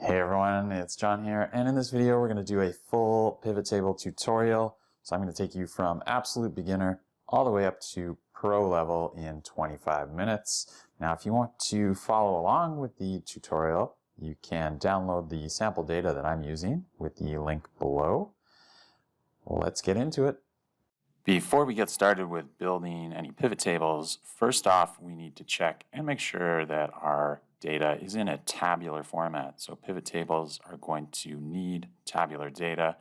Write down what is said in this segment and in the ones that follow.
Hey everyone, it's John here, and in this video we're going to do a full pivot table tutorial. So I'm going to take you from absolute beginner all the way up to pro level in 25 minutes. Now if you want to follow along with the tutorial, you can download the sample data that I'm using with the link below. Let's get into it. Before we get started with building any pivot tables, first off we need to check and make sure that our data is in a tabular format. So pivot tables are going to need tabular data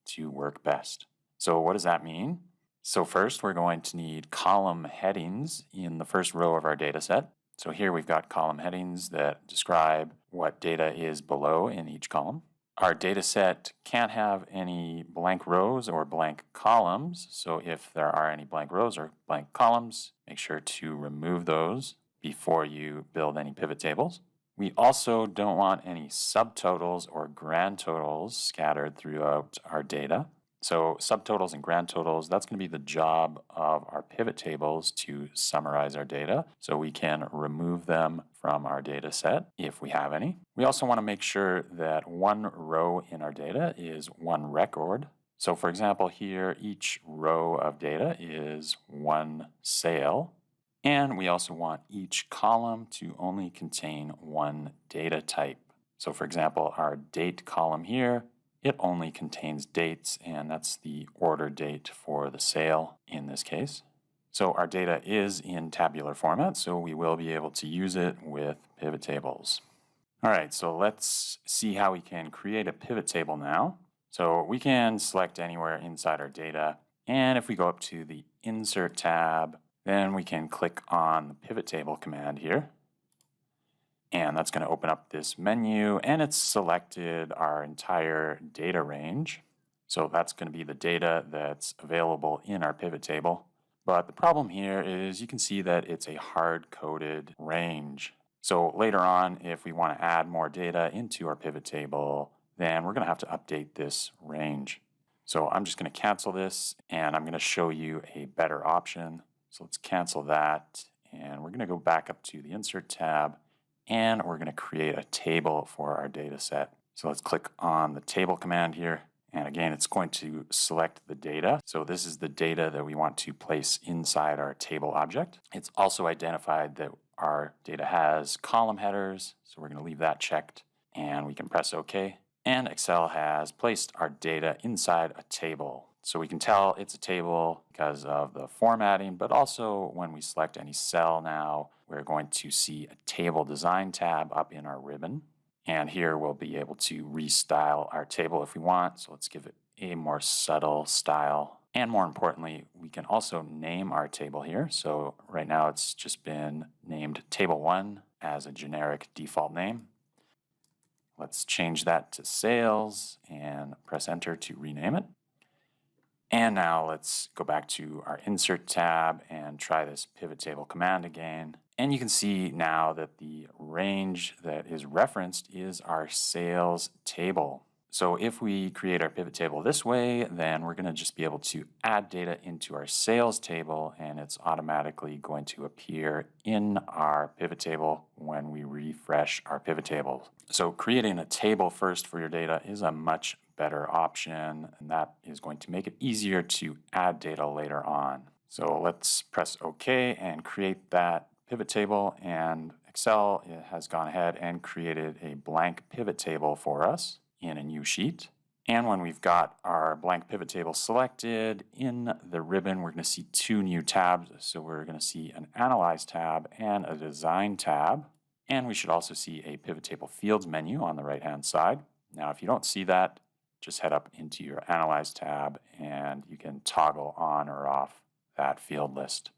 to work best. So what does that mean? So first we're going to need column headings in the first row of our data set. So here we've got column headings that describe what data is below in each column. Our data set can't have any blank rows or blank columns, so if there are any blank rows or blank columns, make sure to remove those before you build any pivot tables. We also don't want any subtotals or grand totals scattered throughout our data. So subtotals and grand totals, that's going to be the job of our pivot tables to summarize our data. So we can remove them from our data set if we have any. We also want to make sure that one row in our data is one record. So for example, here each row of data is one sale. And we also want each column to only contain one data type. So for example, our date column here, it only contains dates, and that's the order date for the sale in this case. So our data is in tabular format, so we will be able to use it with pivot tables. All right, so let's see how we can create a pivot table now. So we can select anywhere inside our data, and if we go up to the Insert tab, then we can click on the pivot table command here. And that's going to open up this menu, and it's selected our entire data range. So that's going to be the data that's available in our pivot table. But the problem here is you can see that it's a hard-coded range. So later on, if we want to add more data into our pivot table, then we're going to have to update this range. So I'm just going to cancel this, and I'm going to show you a better option. So let's cancel that, and we're going to go back up to the Insert tab, and we're going to create a table for our data set. So let's click on the table command here. And again, it's going to select the data. So this is the data that we want to place inside our table object. It's also identified that our data has column headers. So we're going to leave that checked, and we can press OK. And Excel has placed our data inside a table. So we can tell it's a table because of the formatting, but also when we select any cell now, we're going to see a table design tab up in our ribbon. And here we'll be able to restyle our table if we want. So let's give it a more subtle style. And more importantly, we can also name our table here. So right now it's just been named Table 1 as a generic default name. Let's change that to Sales and press Enter to rename it. And now let's go back to our Insert tab and try this pivot table command again. And you can see now that the range that is referenced is our sales table. So if we create our pivot table this way, then we're going to just be able to add data into our sales table, and it's automatically going to appear in our pivot table when we refresh our pivot table. So creating a table first for your data is a much better option, and that is going to make it easier to add data later on. So let's press OK and create that pivot table, and Excel has gone ahead and created a blank pivot table for us in a new sheet. And when we've got our blank pivot table selected, in the ribbon we're going to see two new tabs. So we're going to see an Analyze tab and a Design tab. And we should also see a pivot table fields menu on the right hand side. Now if you don't see that, just head up into your Analyze tab and you can toggle on or off that field list.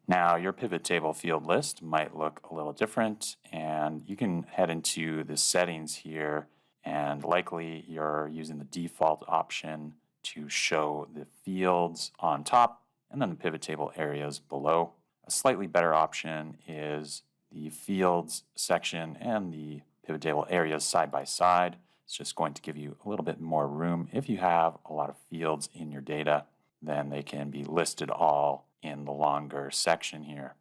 Now your pivot table field list might look a little different, and you can head into the settings here, and likely you're using the default option to show the fields on top and then the pivot table areas below. A slightly better option is the fields section and the pivot table areas side by side. It's just going to give you a little bit more room. If you have a lot of fields in your data, then they can be listed all in the longer section here.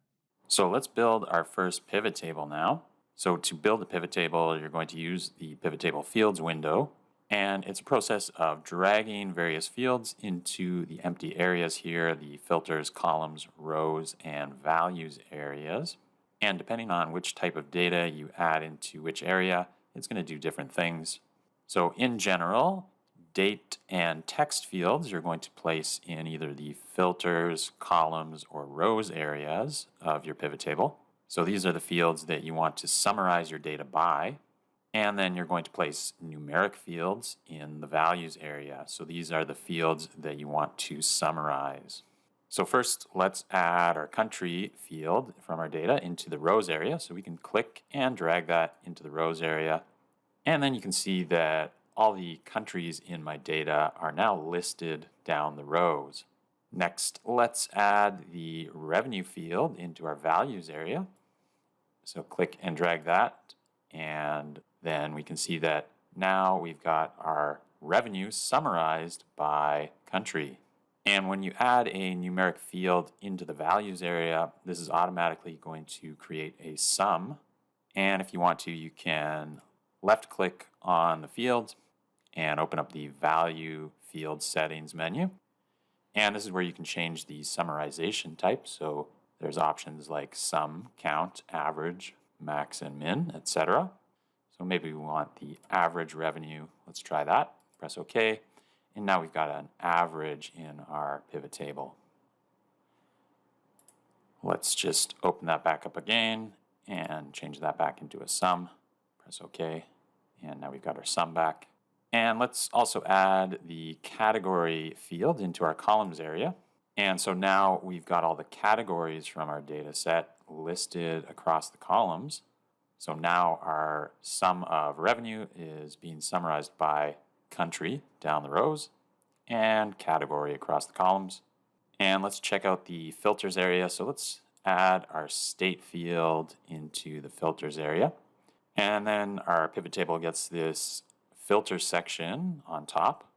So let's build our first pivot table now. So to build a pivot table, you're going to use the pivot table fields window, and it's a process of dragging various fields into the empty areas here, the filters, columns, rows, and values areas. And depending on which type of data you add into which area, it's going to do different things. So in general, date and text fields you're going to place in either the filters, columns, or rows areas of your pivot table. So these are the fields that you want to summarize your data by. And then you're going to place numeric fields in the values area. So these are the fields that you want to summarize. So first, let's add our country field from our data into the rows area. So we can click and drag that into the rows area. And then you can see that all the countries in my data are now listed down the rows. Next, let's add the revenue field into our values area. So click and drag that, and then we can see that now we've got our revenue summarized by country. And when you add a numeric field into the values area, this is automatically going to create a sum. And if you want to, you can left click on the field and open up the value field settings menu. And this is where you can change the summarization type. So there's options like sum, count, average, max and min, etc. So maybe we want the average revenue. Let's try that. Press OK. And now we've got an average in our pivot table. Let's just open that back up again and change that back into a sum. Press OK. And now we've got our sum back. And let's also add the category field into our columns area. And so now we've got all the categories from our data set listed across the columns. So now our sum of revenue is being summarized by country down the rows and category across the columns. And let's check out the filters area. So let's add our state field into the filters area. And then our pivot table gets this filter section on top.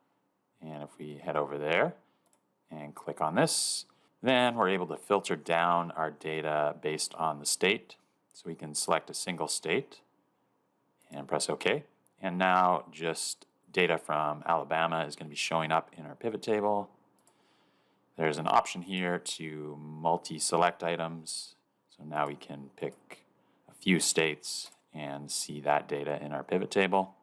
And if we head over there and click on this, then we're able to filter down our data based on the state. So we can select a single state and press OK. And now just data from Alabama is going to be showing up in our pivot table. There's an option here to multi-select items. So now we can pick a few states and see that data in our pivot table.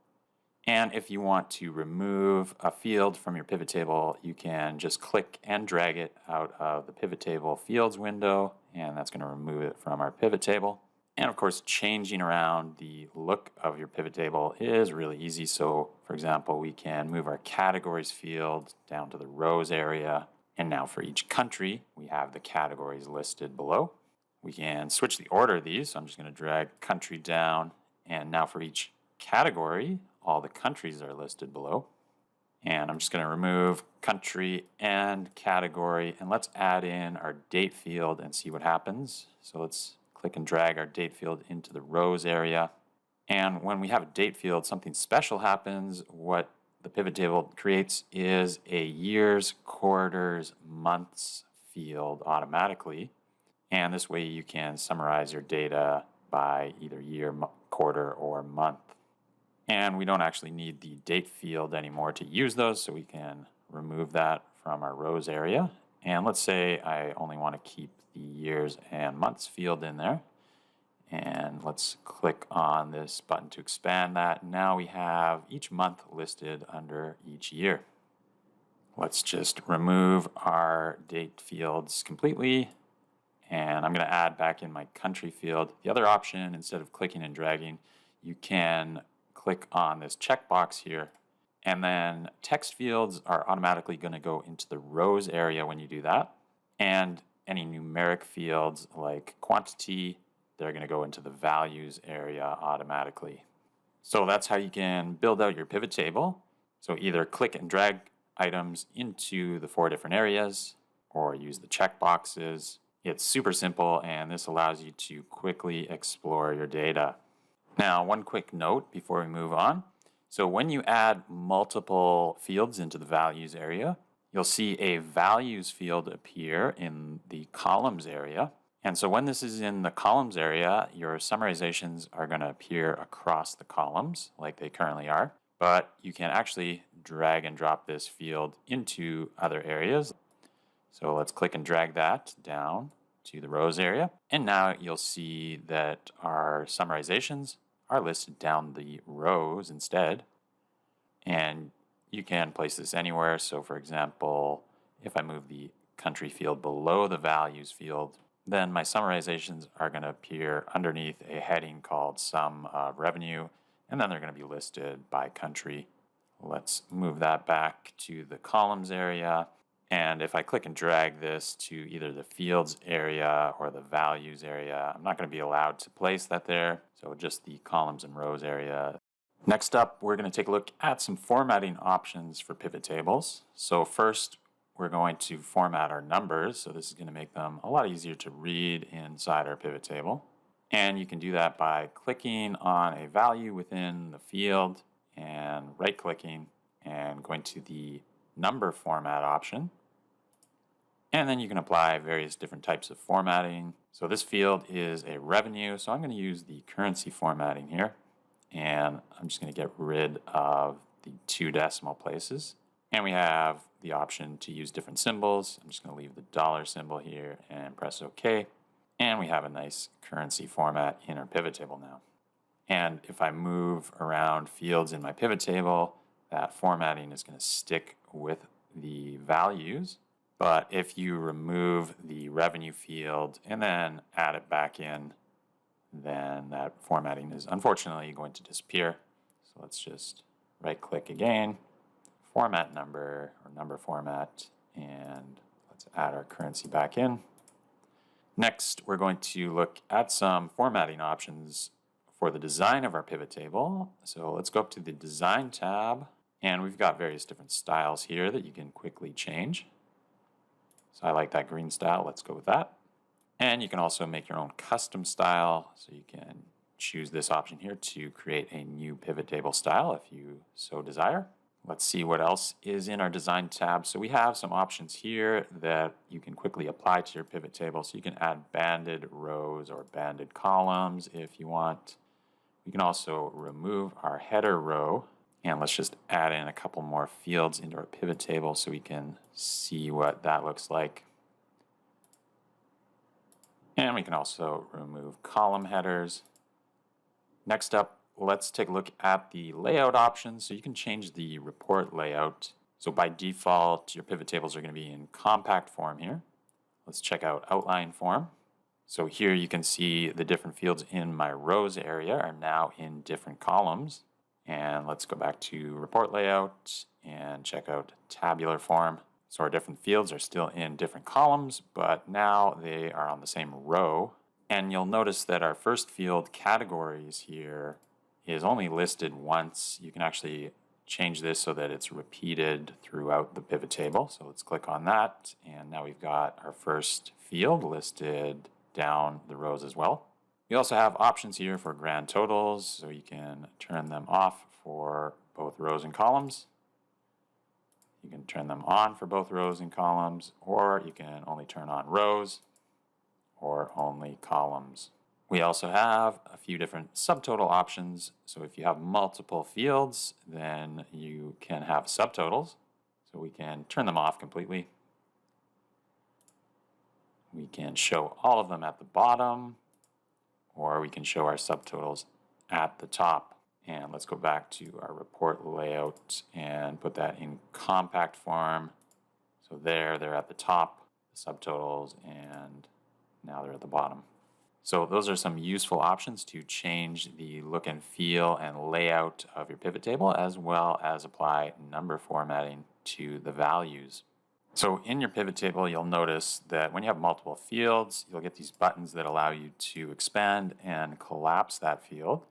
And if you want to remove a field from your pivot table, you can just click and drag it out of the pivot table fields window, and that's going to remove it from our pivot table. And of course, changing around the look of your pivot table is really easy. So for example, we can move our categories field down to the rows area. And now for each country, we have the categories listed below. We can switch the order of these. So I'm just going to drag country down. And now for each category, all the countries are listed below. And I'm just going to remove country and category. And let's add in our date field and see what happens. So let's click and drag our date field into the rows area. And when we have a date field, something special happens. What the pivot table creates is a years, quarters, months field automatically. And this way you can summarize your data by either year, quarter, or month. And we don't actually need the date field anymore to use those, so we can remove that from our rows area. And let's say I only want to keep the years and months field in there. And let's click on this button to expand that. Now we have each month listed under each year. Let's just remove our date fields completely. And I'm going to add back in my country field. The other option, instead of clicking and dragging, you can click on this checkbox here. And then text fields are automatically going to go into the rows area when you do that. And any numeric fields like quantity, they're going to go into the values area automatically. So that's how you can build out your pivot table. So either click and drag items into the 4 different areas or use the checkboxes. It's super simple, and this allows you to quickly explore your data. Now, one quick note before we move on. So when you add multiple fields into the values area, you'll see a values field appear in the columns area. And so when this is in the columns area, your summarizations are going to appear across the columns like they currently are, but you can actually drag and drop this field into other areas. So let's click and drag that down to the rows area. And now you'll see that our summarizations are listed down the rows instead. And you can place this anywhere. So for example, if I move the country field below the values field, then my summarizations are going to appear underneath a heading called sum of revenue, and then they're going to be listed by country. Let's move that back to the columns area. And if I click and drag this to either the fields area or the values area, I'm not going to be allowed to place that there. So just the columns and rows area. Next up, we're going to take a look at some formatting options for pivot tables. So first, we're going to format our numbers. So this is going to make them a lot easier to read inside our pivot table. And you can do that by clicking on a value within the field and right-clicking and going to the number format option. And then you can apply various different types of formatting. So this field is a revenue, so I'm going to use the currency formatting here. And I'm just going to get rid of the 2 decimal places. And we have the option to use different symbols. I'm just going to leave the dollar symbol here and press OK. And we have a nice currency format in our pivot table now. And if I move around fields in my pivot table, that formatting is going to stick with the values. But if you remove the revenue field and then add it back in, then that formatting is unfortunately going to disappear. So let's just right-click again, format number or number format, and let's add our currency back in. Next, we're going to look at some formatting options for the design of our pivot table. So let's go up to the Design tab, and we've got various different styles here that you can quickly change. So I like that green style, let's go with that. And you can also make your own custom style, so you can choose this option here to create a new pivot table style if you so desire. Let's see what else is in our Design tab. So we have some options here that you can quickly apply to your pivot table. So you can add banded rows or banded columns if you want. We can also remove our header row, and let's just add in a couple more fields into our pivot table so we can see what that looks like. And we can also remove column headers. Next up, let's take a look at the layout options. So you can change the report layout. So by default, your pivot tables are going to be in compact form here. Let's check out outline form. So here you can see the different fields in my rows area are now in different columns. And let's go back to report layout and check out tabular form. So our different fields are still in different columns, but now they are on the same row. And you'll notice that our first field, categories, here is only listed once. You can actually change this so that it's repeated throughout the pivot table. So let's click on that, and now we've got our first field listed down the rows as well. We also have options here for grand totals, so you can turn them off for both rows and columns. You can turn them on for both rows and columns, or you can only turn on rows or only columns. We also have a few different subtotal options. So if you have multiple fields, then you can have subtotals. So we can turn them off completely. We can show all of them at the bottom, or we can show our subtotals at the top. And let's go back to our report layout and put that in compact form. So there, they're at the top, the subtotals, and now they're at the bottom. So those are some useful options to change the look and feel and layout of your pivot table, as well as apply number formatting to the values. So in your pivot table, you'll notice that when you have multiple fields, you'll get these buttons that allow you to expand and collapse that field.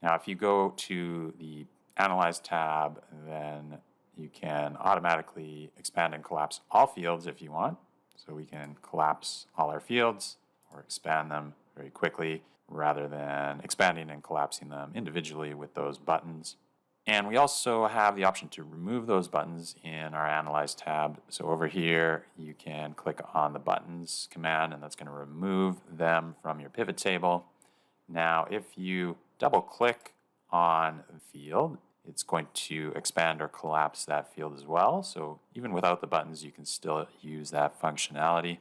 Now, if you go to the Analyze tab, then you can automatically expand and collapse all fields if you want. So we can collapse all our fields or expand them very quickly rather than expanding and collapsing them individually with those buttons. And we also have the option to remove those buttons in our Analyze tab. So over here, you can click on the buttons command, and that's going to remove them from your pivot table. Now, if you double click on the field, it's going to expand or collapse that field as well. So even without the buttons, you can still use that functionality.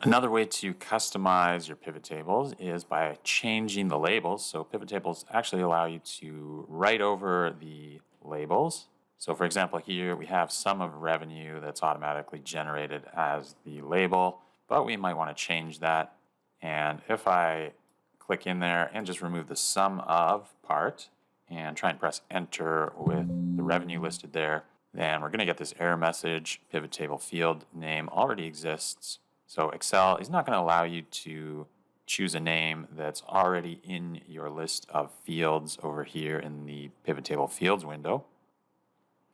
Another way to customize your pivot tables is by changing the labels. So pivot tables actually allow you to write over the labels. So for example, here we have sum of revenue that's automatically generated as the label, but we might want to change that. And if I click in there and just remove the sum of part and try and press enter with the revenue listed there, then we're going to get this error message. Pivot table field name already exists. So Excel is not going to allow you to choose a name that's already in your list of fields over here in the pivot table fields window.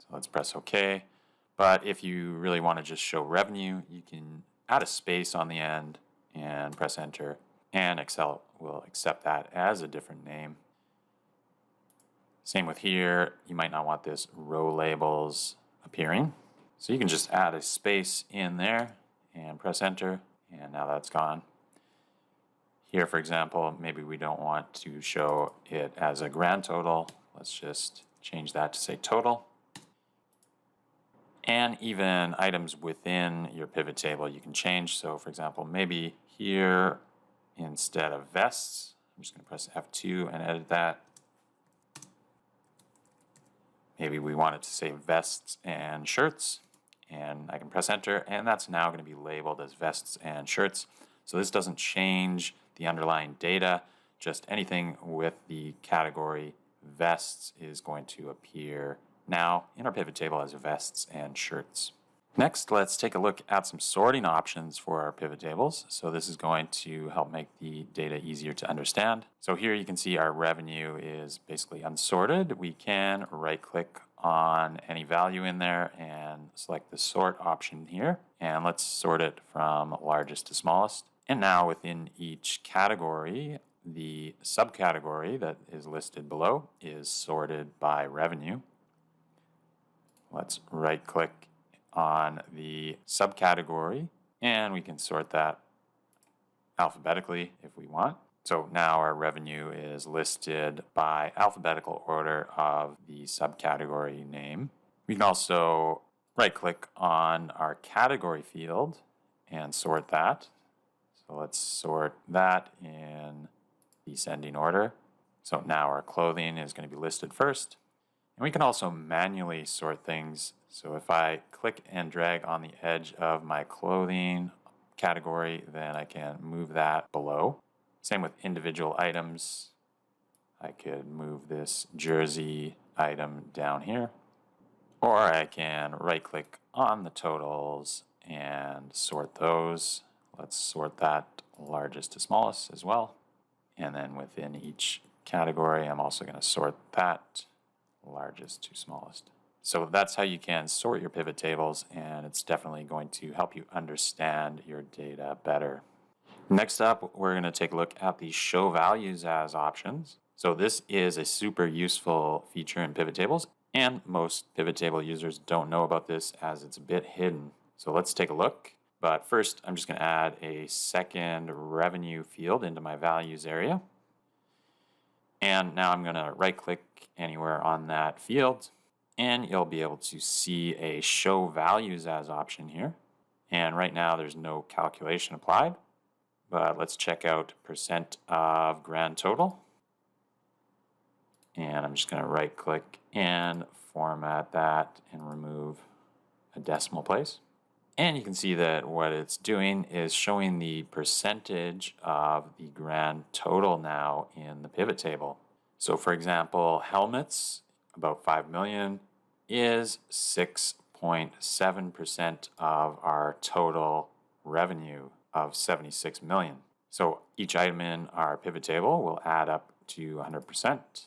So let's press OK. But if you really want to just show revenue, you can add a space on the end and press enter, and Excel will accept that as a different name. Same with here, you might not want this row labels appearing. So you can just add a space in there and press enter, and now that's gone. Here, for example, maybe we don't want to show it as a grand total. Let's just change that to say total. And even items within your pivot table you can change. So for example, maybe here instead of vests, I'm just going to press F2 and edit that. Maybe we want it to say vests and shirts, and I can press enter, and that's now going to be labeled as vests and shirts. So this doesn't change the underlying data, just anything with the category vests is going to appear now in our pivot table as vests and shirts. Next, let's take a look at some sorting options for our pivot tables. So this is going to help make the data easier to understand. So here you can see our revenue is basically unsorted. We can right-click on any value in there and select the sort option here. And let's sort it from largest to smallest. And now within each category, the subcategory that is listed below is sorted by revenue. Let's right-click on the subcategory, and we can sort that alphabetically if we want. So now our revenue is listed by alphabetical order of the subcategory name. We can also right-click on our category field and sort that. So let's sort that in descending order. So now our clothing is going to be listed first. And we can also manually sort things. So if I click and drag on the edge of my clothing category, then I can move that below. Same with individual items. I could move this jersey item down here. Or I can right-click on the totals and sort those. Let's sort that largest to smallest as well. And then within each category, I'm also going to sort that largest to smallest. So that's how you can sort your pivot tables, and it's definitely going to help you understand your data better. Next up, we're going to take a look at the show values as options. So this is a super useful feature in pivot tables, and most pivot table users don't know about this as it's a bit hidden. So let's take a look. But first, I'm just going to add a second revenue field into my values area. And now I'm going to right-click anywhere on that field, and you'll be able to see a show values as option here. And right now there's no calculation applied, but let's check out percent of grand total. And I'm just going to right-click and format that and remove a decimal place. And you can see that what it's doing is showing the percentage of the grand total now in the pivot table. So for example, helmets, about 5 million, is 6.7% of our total revenue of 76 million. So each item in our pivot table will add up to 100%.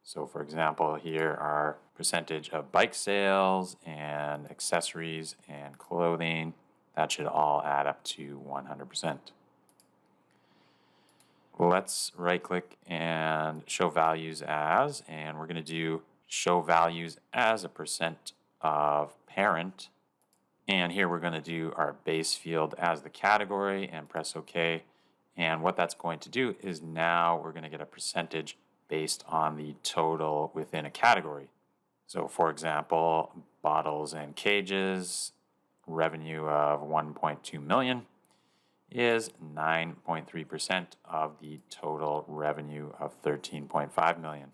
So for example, here our percentage of bike sales and accessories and clothing, that should all add up to 100%. Let's right click and show values as, and we're going to do show values as a percent of parent. And here we're going to do our base field as the category and press OK. And what that's going to do is now we're going to get a percentage based on the total within a category. So for example, bottles and cages, revenue of 1.2 million is 9.3% of the total revenue of 13.5 million.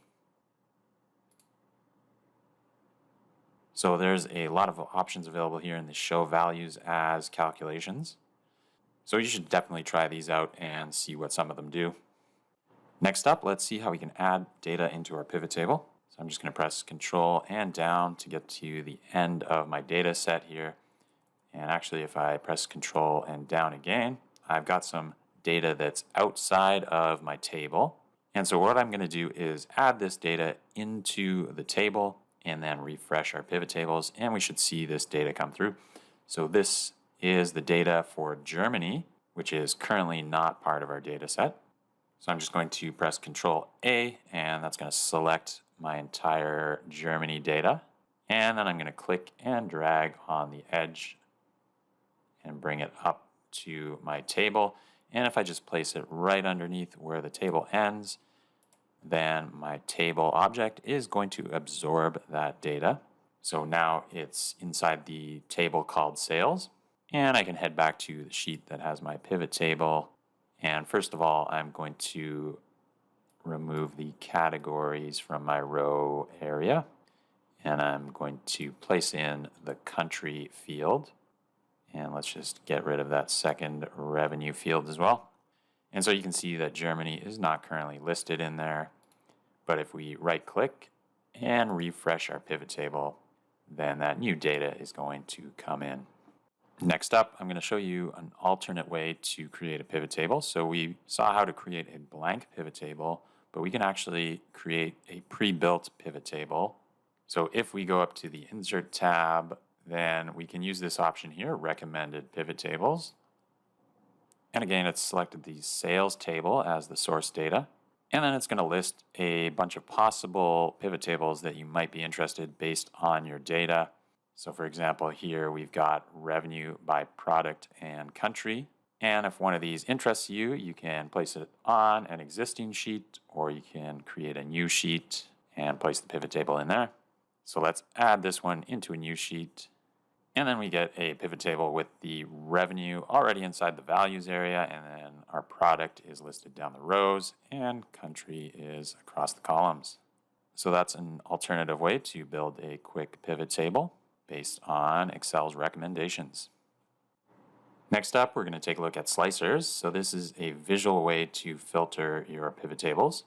So there's a lot of options available here in the show values as calculations. So you should definitely try these out and see what some of them do. Next up, let's see how we can add data into our pivot table. So I'm just going to press Control and down to get to the end of my data set here. And actually, if I press Control and down again, I've got some data that's outside of my table. And so what I'm going to do is add this data into the table and then refresh our pivot tables, and we should see this data come through. So this is the data for Germany, which is currently not part of our data set. So I'm just going to press Control A, and that's going to select my entire Germany data. And then I'm going to click and drag on the edge and bring it up to my table. And if I just place it right underneath where the table ends, then my table object is going to absorb that data. So now it's inside the table called sales. And I can head back to the sheet that has my pivot table. And first of all, I'm going to remove the categories from my row area. And I'm going to place in the country field. And let's just get rid of that second revenue field as well. And so you can see that Germany is not currently listed in there. But if we right click and refresh our pivot table, then that new data is going to come in. Next up, I'm going to show you an alternate way to create a pivot table. So we saw how to create a blank pivot table, but we can actually create a pre-built pivot table. So if we go up to the Insert tab, then we can use this option here, Recommended Pivot Tables. And again, it's selected the sales table as the source data. And then it's going to list a bunch of possible pivot tables that you might be interested based on your data. So for example, here we've got revenue by product and country. And if one of these interests you, you can place it on an existing sheet, or you can create a new sheet and place the pivot table in there. So let's add this one into a new sheet. And then we get a pivot table with the revenue already inside the values area, and then our product is listed down the rows, and country is across the columns. So that's an alternative way to build a quick pivot table based on Excel's recommendations. Next up, we're going to take a look at slicers. So this is a visual way to filter your pivot tables.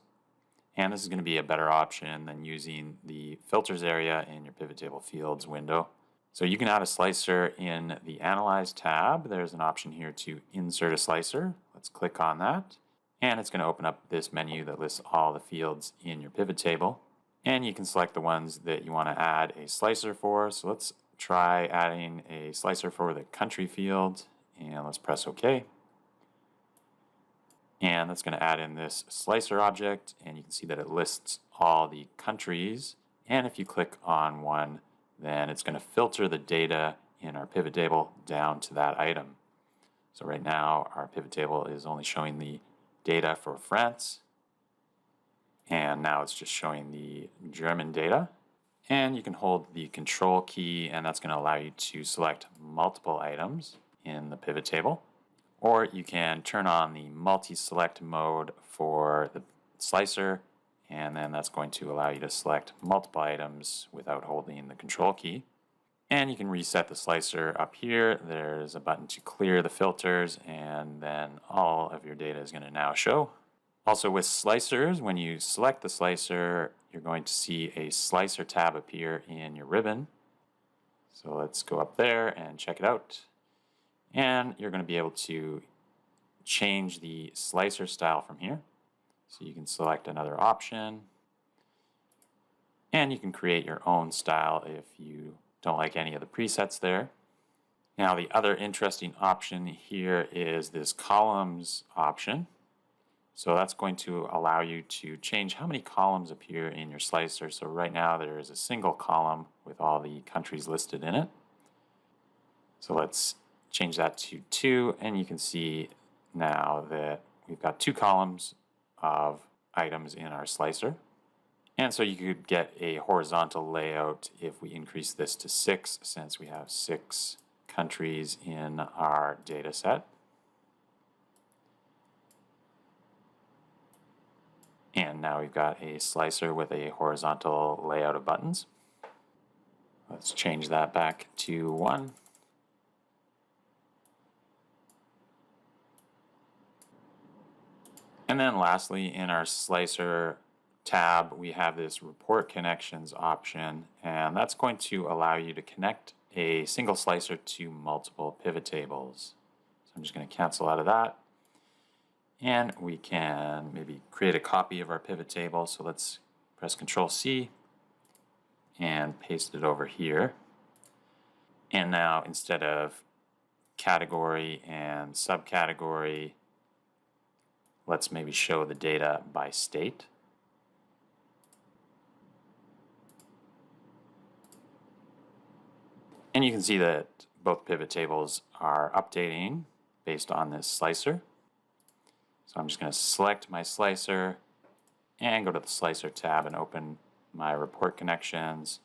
And this is going to be a better option than using the filters area in your pivot table fields window. So you can add a slicer in the Analyze tab. There's an option here to insert a slicer. Let's click on that. And it's going to open up this menu that lists all the fields in your pivot table. And you can select the ones that you want to add a slicer for. So let's try adding a slicer for the country field. And let's press OK. And that's going to add in this slicer object. And you can see that it lists all the countries. And if you click on one, then it's going to filter the data in our pivot table down to that item. So right now our pivot table is only showing the data for France, and now it's just showing the German data. And you can hold the Control key, and that's going to allow you to select multiple items in the pivot table. Or you can turn on the multi-select mode for the slicer, and then that's going to allow you to select multiple items without holding the Control key. And you can reset the slicer up here. There's a button to clear the filters, and then all of your data is going to now show. Also with slicers, when you select the slicer, you're going to see a slicer tab appear in your ribbon. So let's go up there and check it out. And you're going to be able to change the slicer style from here. So you can select another option, and you can create your own style if you don't like any of the presets there. Now the other interesting option here is this columns option. So that's going to allow you to change how many columns appear in your slicer. So right now there is a single column with all the countries listed in it. So let's change that to 2, and you can see now that we've got 2 columns of items in our slicer. And so you could get a horizontal layout if we increase this to 6, since we have 6 countries in our data set. And now we've got a slicer with a horizontal layout of buttons. Let's change that back to 1. And then lastly, in our slicer tab, we have this report connections option, and that's going to allow you to connect a single slicer to multiple pivot tables. So I'm just going to cancel out of that. And we can maybe create a copy of our pivot table. So let's press Control-C and paste it over here. And now instead of category and subcategory, let's maybe show the data by state. And you can see that both pivot tables are updating based on this slicer. So I'm just going to select my slicer and go to the Slicer tab and open my report connections.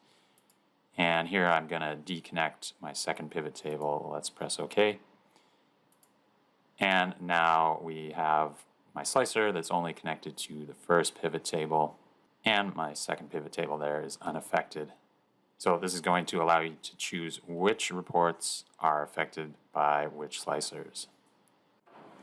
And here I'm going to deconnect my second pivot table. Let's press OK. And now we have my slicer that's only connected to the first pivot table, and my second pivot table there is unaffected. So this is going to allow you to choose which reports are affected by which slicers.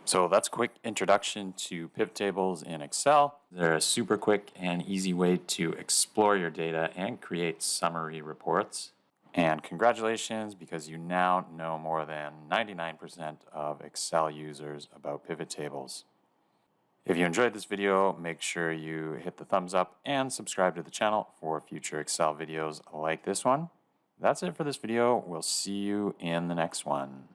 So that's a quick introduction to pivot tables in Excel. They're a super quick and easy way to explore your data and create summary reports. And congratulations, because you now know more than 99% of Excel users about pivot tables. If you enjoyed this video, make sure you hit the thumbs up and subscribe to the channel for future Excel videos like this one. That's it for this video. We'll see you in the next one.